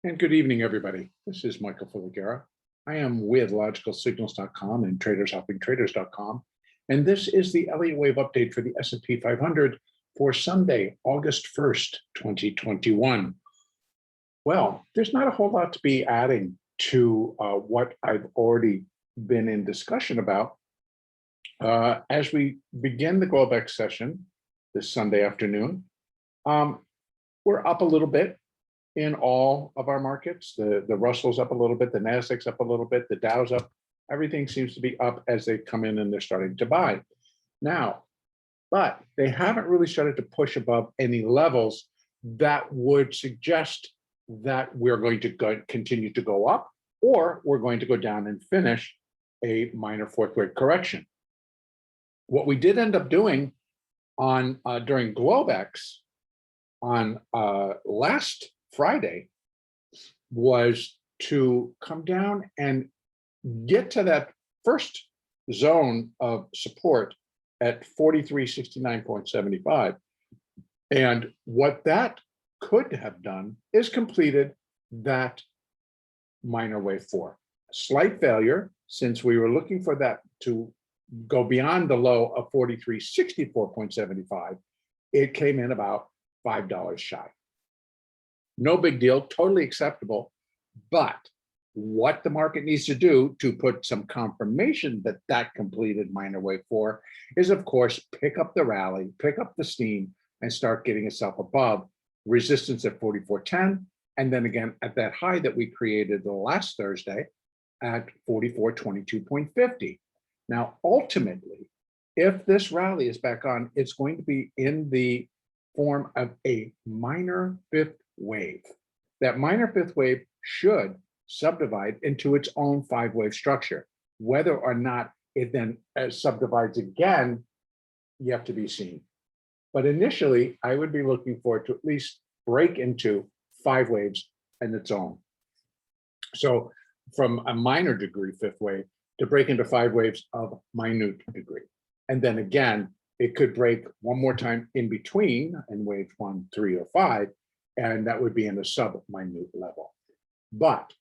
And good evening, everybody. This is Michael Filighera. I am with logicalsignals.com and tradershelpingtraders.com. And this is the Elliott wave update for the S&P 500 for Sunday, August 1st, 2021. Well, there's not a whole lot to be adding to what I've already been in discussion about. As we begin the Globex session this Sunday afternoon, we're up a little bit in all of our markets. The Russell's up a little bit, the Nasdaq's up a little bit, the Dow's up. Everything seems to be up as they come in and they're starting to buy. Now, but they haven't really started to push above any levels that would suggest that we're going to continue to go up, or we're going to go down and finish a minor fourth wave correction. What we did end up doing on during Globex on last Friday was to come down and get to that first zone of support at 4369.75. And what that could have done is completed that minor wave 4. Slight failure, since we were looking for that to go beyond the low of 4364.75. It came in about $5 shy. No big deal, totally acceptable. But what the market needs to do to put some confirmation that that completed minor wave 4 is, of course, pick up the rally, pick up the steam, and start getting itself above resistance at 44.10, and then again at that high that we created the last Thursday at 44.22.50. Now, ultimately, if this rally is back on, it's going to be in the form of a minor fifth wave. That minor fifth wave should subdivide into its own 5-wave structure. Whether or not it then subdivides again, yet to be seen. But initially, I would be looking for it to at least break into 5 waves in its own. So from a minor degree fifth wave to break into 5 waves of minute degree. And then again, it could break one more time in between in waves 1, 3, or 5, and that would be in a sub-minute level. But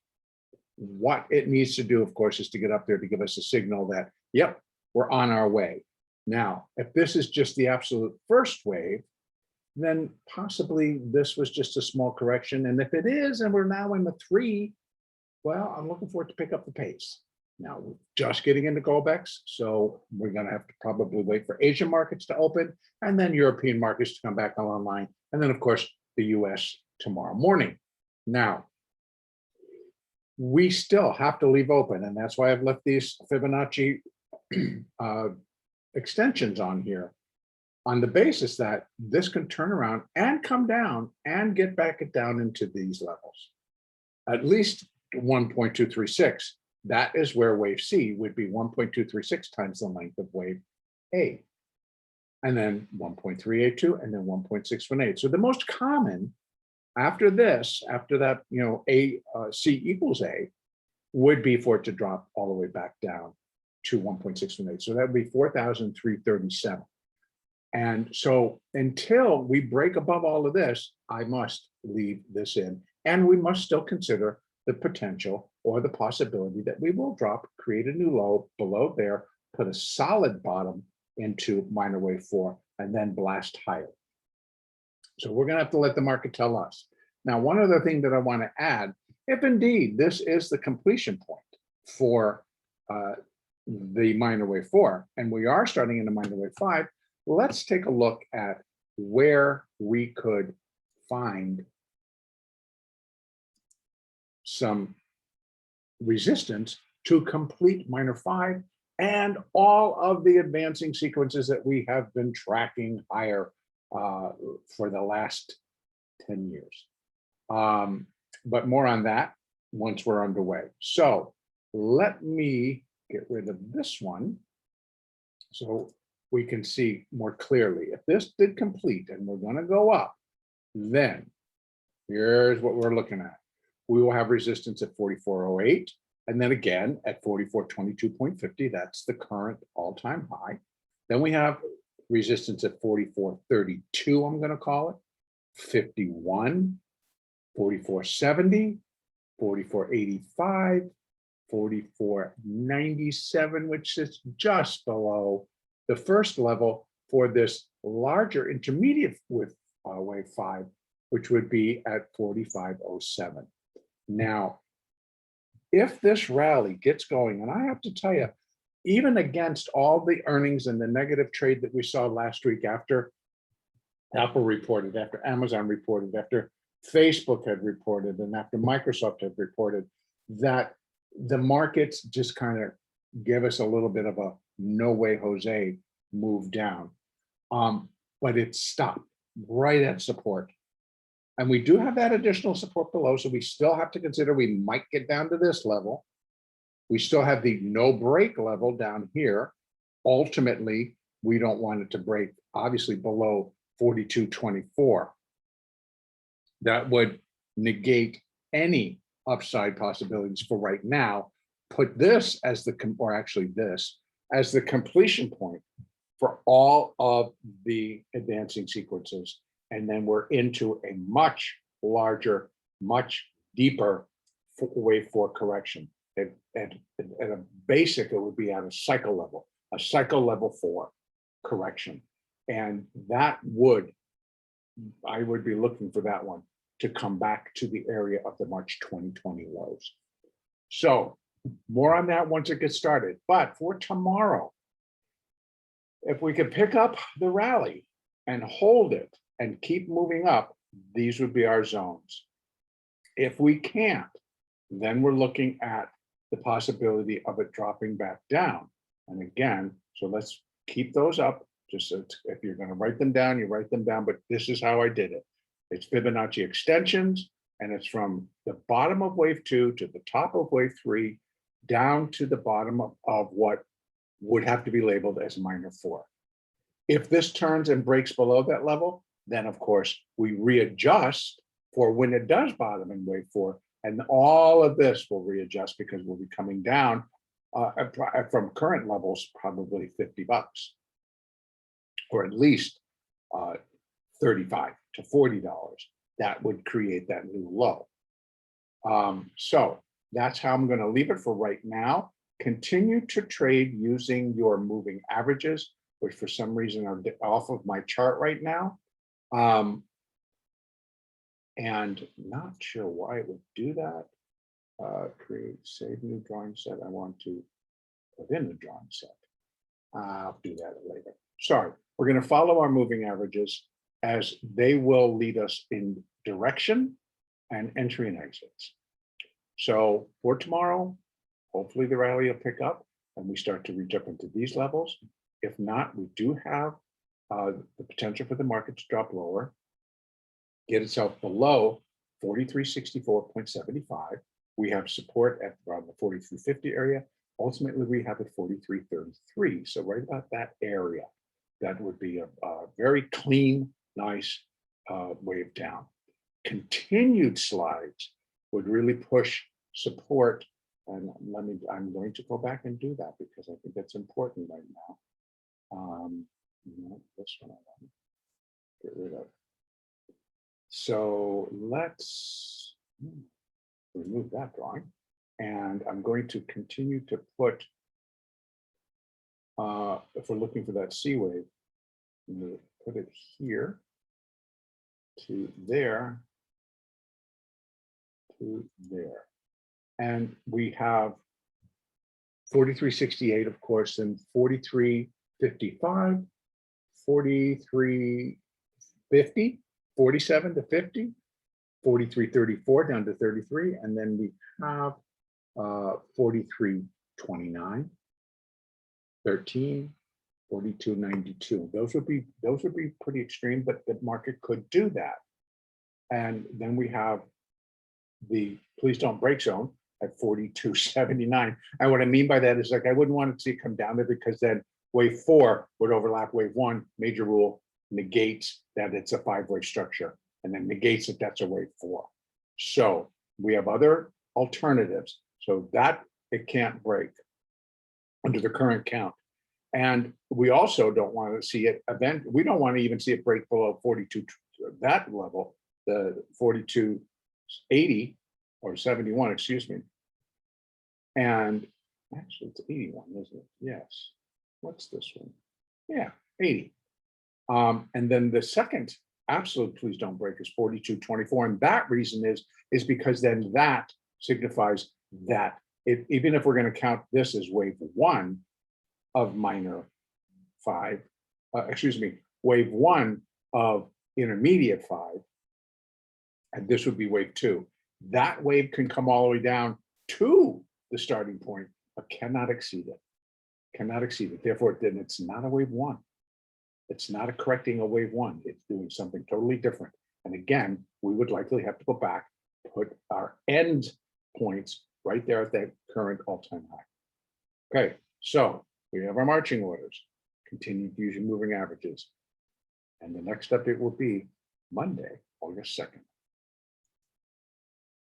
what it needs to do, of course, is to get up there to give us a signal that, yep, we're on our way. Now, if this is just the absolute first wave, then possibly this was just a small correction. And if it is, and we're now in the 3, well, I'm looking forward to pick up the pace. Now, we're just getting into Globex, so we're going to have to probably wait for Asian markets to open, and then European markets to come back online, and then, of course, the US tomorrow morning. Now, we still have to leave open, and that's why I've left these Fibonacci extensions on here, on the basis that this can turn around and come down and get back down into these levels. At least 1.236. That is where wave C would be 1.236 times the length of wave A. And then 1.382 and then 1.618. So the most common after this, after that, C equals A, would be for it to drop all the way back down to 1.618. So that would be 4,337. And so until we break above all of this, I must leave this in. And we must still consider the potential or the possibility that we will drop, create a new low below there, put a solid bottom into minor wave 4, and then blast higher. So we're going to have to let the market tell us. Now, one other thing that I want to add, if indeed this is the completion point for the minor wave 4, and we are starting in the minor wave 5, let's take a look at where we could find some resistance to complete minor 5 and all of the advancing sequences that we have been tracking higher for the last 10 years. But more on that once we're underway. So let me get rid of this one so we can see more clearly. If this did complete and we're going to go up, then here's what we're looking at. We will have resistance at 44.08, and then again at 44.22.50. That's the current all-time high. Then we have resistance at 44.32, I'm going to call it, 51, 44.70, 44.85, 44.97, which is just below the first level for this larger intermediate with wave 5, which would be at 45.07. Now, if this rally gets going, and I have to tell you, even against all the earnings and the negative trade that we saw last week after Apple reported, after Amazon reported, after Facebook had reported, and after Microsoft had reported, that the markets just kind of give us a little bit of a no way Jose move down. But it stopped right at support. And we do have that additional support below, so we still have to consider we might get down to this level. We still have the no break level down here. Ultimately, we don't want it to break, obviously, below 42.24. That would negate any upside possibilities for right now. Put this as the, or actually this, as the completion point for all of the advancing sequences. And then we're into a much larger, much deeper wave 4 correction. At a basic, it would be at a cycle level 4 correction. And that would, I would be looking for that one to come back to the area of the March 2020 lows. So more on that once it gets started. But for tomorrow, if we could pick up the rally and hold it and keep moving up, these would be our zones. If we can't, then we're looking at the possibility of it dropping back down. And again, so let's keep those up. Just so if you're going to write them down, you write them down, but this is how I did it. It's Fibonacci extensions, and it's from the bottom of wave 2 to the top of wave 3, down to the bottom of what would have to be labeled as minor 4. If this turns and breaks below that level, then of course we readjust for when it does bottom in wave 4, and all of this will readjust because we'll be coming down from current levels, probably $50, or at least 35 to $40. That would create that new low. So that's how I'm going to leave it for right now. Continue to trade using your moving averages, which for some reason are off of my chart right now. And not sure why it would do that. Create, save new drawing set. I want to put in the drawing set. I'll do that later. Sorry, we're going to follow our moving averages as they will lead us in direction and entry and exits. So for tomorrow, hopefully the rally will pick up and we start to reach up into these levels. If not, we do have the potential for the market to drop lower, get itself below 4364.75. We have support at around the 4350 area. Ultimately, we have at 4333. So right about that area, that would be a very clean, nice wave down. Continued slides would really push support. And I'm going to go back and do that because I think that's important right now. This one I want to get rid of. So let's remove that drawing. And I'm going to continue to put, if we're looking for that C wave, I'm going to put it here to there to there. And we have 4368, of course, and 4355, 4350, 47 to 50, 4334 down to 33, and then we have 4329, 13, 4292. Those would be pretty extreme, but the market could do that. And then we have the please don't break zone at 4279. And what I mean by that is, like, I wouldn't want to see it come down there because then wave 4 would overlap wave 1. Major rule negates that it's a 5-wave structure and then negates that that's a wave 4. So we have other alternatives so that it can't break under the current count. And we also don't want to see it we don't want to even see it break below 42, that level, the 4280 or 71, excuse me. And actually it's 81, isn't it? Yes. What's this one? Yeah, 80. And then the second absolute please don't break is 42.24. And that reason is because then that signifies that even if we're going to count this as wave one of minor 5, excuse me, wave one of intermediate 5, and this would be wave 2. That wave can come all the way down to the starting point, but cannot exceed it. Cannot exceed it. Therefore, then it's not a wave 1. It's not a correcting a wave 1. It's doing something totally different. And again, we would likely have to go back, put our end points right there at that current all-time high. Okay, so we have our marching orders, continued using moving averages. And the next update will be Monday, August 2nd.